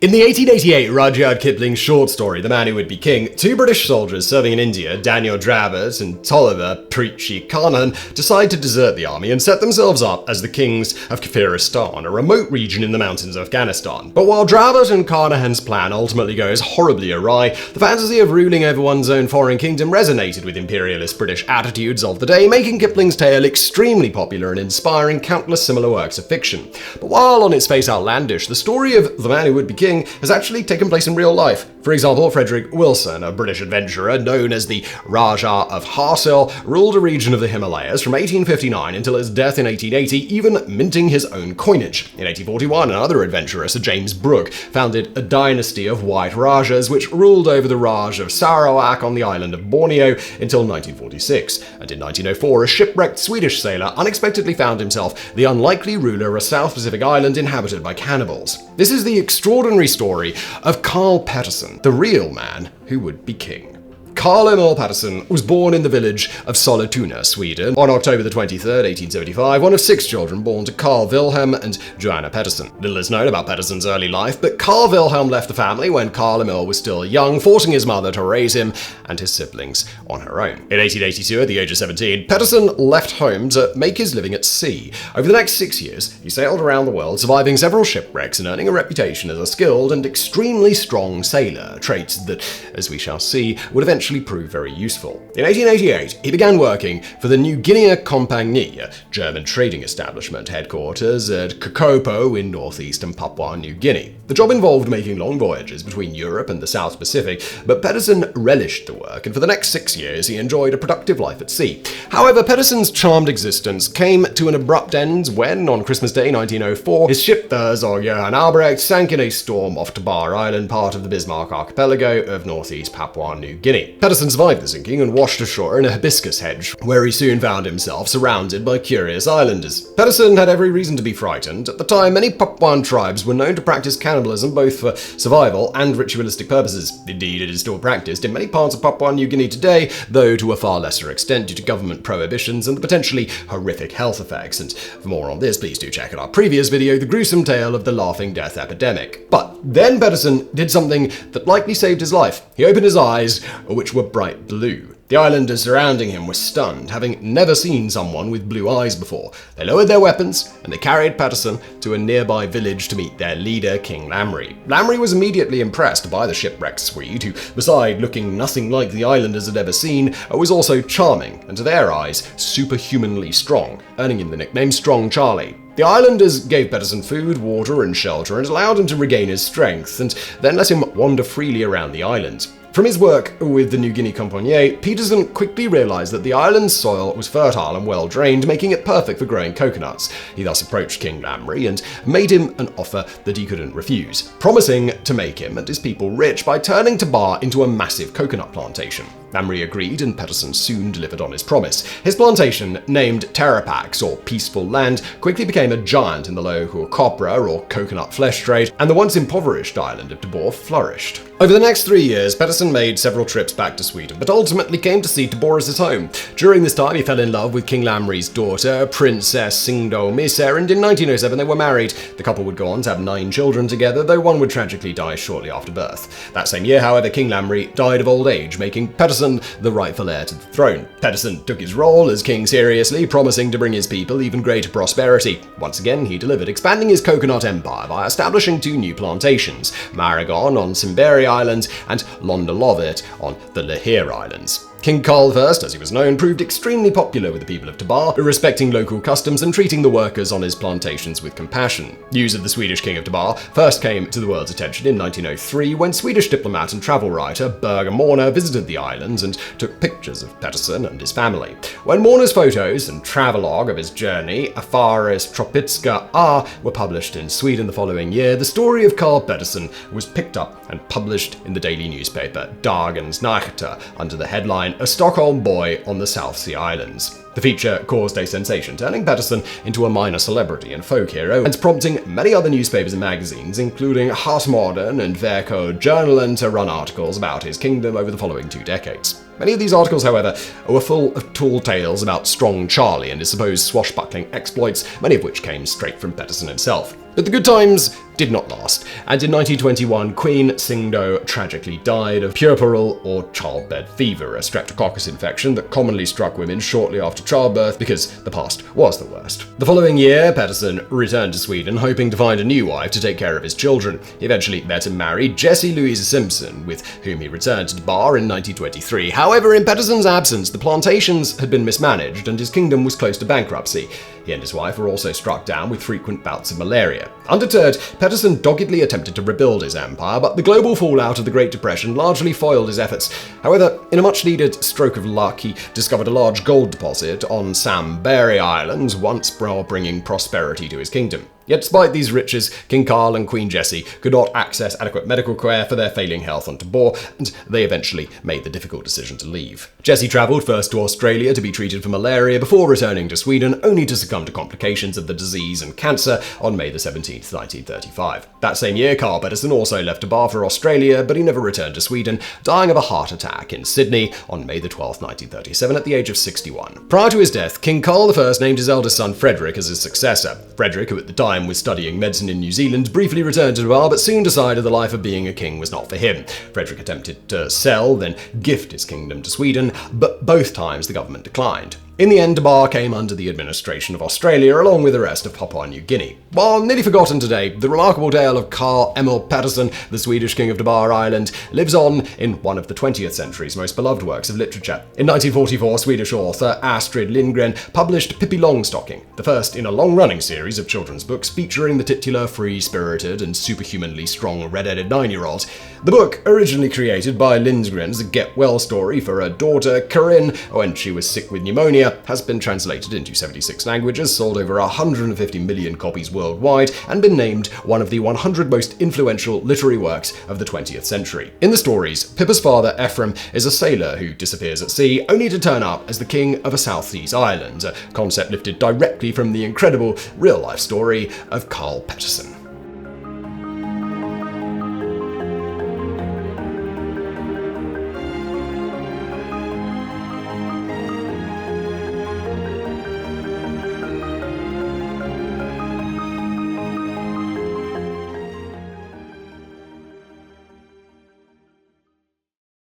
In the 1888 Rudyard Kipling short story, The Man Who Would Be King, two British soldiers serving in India, Daniel Dravers and Tolliver Preachy Carnahan, decide to desert the army and set themselves up as the kings of Kafiristan, a remote region in the mountains of Afghanistan. But while Dravers and Carnahan's plan ultimately goes horribly awry, the fantasy of ruling over one's own foreign kingdom resonated with imperialist British attitudes of the day, making Kipling's tale extremely popular and inspiring countless similar works of fiction. But while on its face outlandish, the story of The Man Who Would Be King has actually taken place in real life. For example, Frederick Wilson, a British adventurer known as the Rajah of Harsil, ruled a region of the Himalayas from 1859 until his death in 1880, even minting his own coinage. In 1841, another adventurer, Sir James Brooke, founded a dynasty of white Rajas which ruled over the Raj of Sarawak on the island of Borneo until 1946. And in 1904, a shipwrecked Swedish sailor unexpectedly found himself the unlikely ruler of a South Pacific island inhabited by cannibals. This is the extraordinary story of Carl Pettersson, the real man who would be king. Carl Emil Pettersson was born in the village of Sollentuna, Sweden, on October 23, 1875, one of 6 children born to Carl Wilhelm and Johanna Pettersson. Little is known about Pettersson's early life, but Carl Wilhelm left the family when Carl Emil was still young, forcing his mother to raise him and his siblings on her own. In 1882, at the age of 17, Pettersson left home to make his living at sea. Over the next 6 years, he sailed around the world, surviving several shipwrecks and earning a reputation as a skilled and extremely strong sailor, traits that, as we shall see, would eventually prove very useful. In 1888, he began working for the New Guinea Compagnie, a German trading establishment headquarters at Kokopo in northeastern Papua New Guinea. The job involved making long voyages between Europe and the South Pacific, but Pettersson relished the work, and for the next 6 years he enjoyed a productive life at sea. However, Pettersson's charmed existence came to an abrupt end when, on Christmas Day 1904, his ship, the Zog Johan Albrecht, sank in a storm off Tabar Island, part of the Bismarck archipelago of northeast Papua New Guinea. Pettersson survived the sinking and washed ashore in a hibiscus hedge, where he soon found himself surrounded by curious islanders. Pettersson had every reason to be frightened. At the time, many Papuan tribes were known to practice cannibalism both for survival and ritualistic purposes. Indeed, it is still practiced in many parts of Papua New Guinea today, though to a far lesser extent due to government prohibitions and the potentially horrific health effects. And for more on this, please do check out our previous video, The Gruesome Tale of the Laughing Death Epidemic. But then Pettersson did something that likely saved his life. He opened his eyes, which were bright blue. The islanders surrounding him were stunned, having never seen someone with blue eyes before. They lowered their weapons, and they carried Pettersson to a nearby village to meet their leader, King Lamry. Lamry was immediately impressed by the shipwrecked Swede, who, beside looking nothing like the islanders had ever seen, was also charming, and to their eyes, superhumanly strong, earning him the nickname Strong Charlie. The islanders gave Pettersson food, water, and shelter, and allowed him to regain his strength, and then let him wander freely around the island. From his work with the New Guinea Compagnie, Pettersson quickly realized that the island's soil was fertile and well drained, making it perfect for growing coconuts. He thus approached King Lamry and made him an offer that he couldn't refuse, promising to make him and his people rich by turning Tabar into a massive coconut plantation. Lamry agreed, and Pettersson soon delivered on his promise. His plantation, named Terapax, or Peaceful Land, quickly became a giant in the local copra, or coconut flesh trade, and the once impoverished island of Tabar flourished. Over the next 3 years, Pettersson made several trips back to Sweden, but ultimately came to see Tabar as his home. During this time, he fell in love with King Lamry's daughter, Princess Singdo Miser, and in 1907 they were married. The couple would go on to have 9 children together, though one would tragically die shortly after birth. That same year, however, King Lamry died of old age, making Pettersson the rightful heir to the throne. Pettersson took his role as king seriously, promising to bring his people even greater prosperity. Once again, he delivered, expanding his coconut empire by establishing 2 new plantations, Maragon on Simberi Island and Londalovit on the Lihir Islands. King Carl I, as he was known, proved extremely popular with the people of Tabar, respecting local customs and treating the workers on his plantations with compassion. News of the Swedish King of Tabar first came to the world's attention in 1903 when Swedish diplomat and travel writer Birger Morner visited the islands and took pictures of Pettersson and his family. When Morner's photos and travelogue of his journey, Afaris Tropitska A, were published in Sweden the following year, the story of Carl Pettersson was picked up and published in the daily newspaper Dagens Nyheter under the headline A Stockholm Boy on the South Sea Islands. The feature caused a sensation, turning Pettersson into a minor celebrity and folk hero, and prompting many other newspapers and magazines, including Hartmodern and Verco Journalen, to run articles about his kingdom over the following 2 decades. Many of these articles, however, were full of tall tales about Strong Charlie and his supposed swashbuckling exploits, many of which came straight from Pettersson himself. But the good times did not last, and in 1921 Queen Singdo tragically died of puerperal or childbed fever, a streptococcus infection that commonly struck women shortly after childbirth because the past was the worst. The following year, Pettersson returned to Sweden, hoping to find a new wife to take care of his children. He eventually met and married Jessie Louisa Simpson, with whom he returned to Tabar in 1923. However, in Pettersson's absence, the plantations had been mismanaged and his kingdom was close to bankruptcy. He and his wife were also struck down with frequent bouts of malaria. Undeterred, Pettersson doggedly attempted to rebuild his empire, but the global fallout of the Great Depression largely foiled his efforts. However, in a much-needed stroke of luck, he discovered a large gold deposit on Sambury Island, once bringing prosperity to his kingdom. Yet despite these riches, King Carl and Queen Jessie could not access adequate medical care for their failing health on Tabar, and they eventually made the difficult decision to leave. Jessie travelled first to Australia to be treated for malaria before returning to Sweden, only to succumb to complications of the disease and cancer on May 17, 1935. That same year, Carl Pettersson also left Tabar for Australia, but he never returned to Sweden, dying of a heart attack in Sydney on May 12, 1937 at the age of 61. Prior to his death, King Carl I named his eldest son Frederick as his successor. Frederick, who at the time was studying medicine in New Zealand, briefly returned to Tabar, but soon decided the life of being a king was not for him. Frederick attempted to sell, then gift his kingdom to Sweden, but both times the government declined. In the end, Tabar came under the administration of Australia, along with the rest of Papua New Guinea. While nearly forgotten today, the remarkable tale of Carl Emil Pettersson, the Swedish king of Tabar Island, lives on in one of the 20th century's most beloved works of literature. In 1944, Swedish author Astrid Lindgren published Pippi Longstocking, the first in a long-running series of children's books featuring the titular free-spirited and superhumanly strong red-headed 9-year-old. The book, originally created by Lindgren as a get-well story for her daughter Corinne when she was sick with pneumonia, has been translated into 76 languages, sold over 150 million copies worldwide, and been named one of the 100 most influential literary works of the 20th century. In the stories, Pippa's father, Ephraim, is a sailor who disappears at sea, only to turn up as the king of a South Seas island, a concept lifted directly from the incredible real-life story of Carl Pettersson.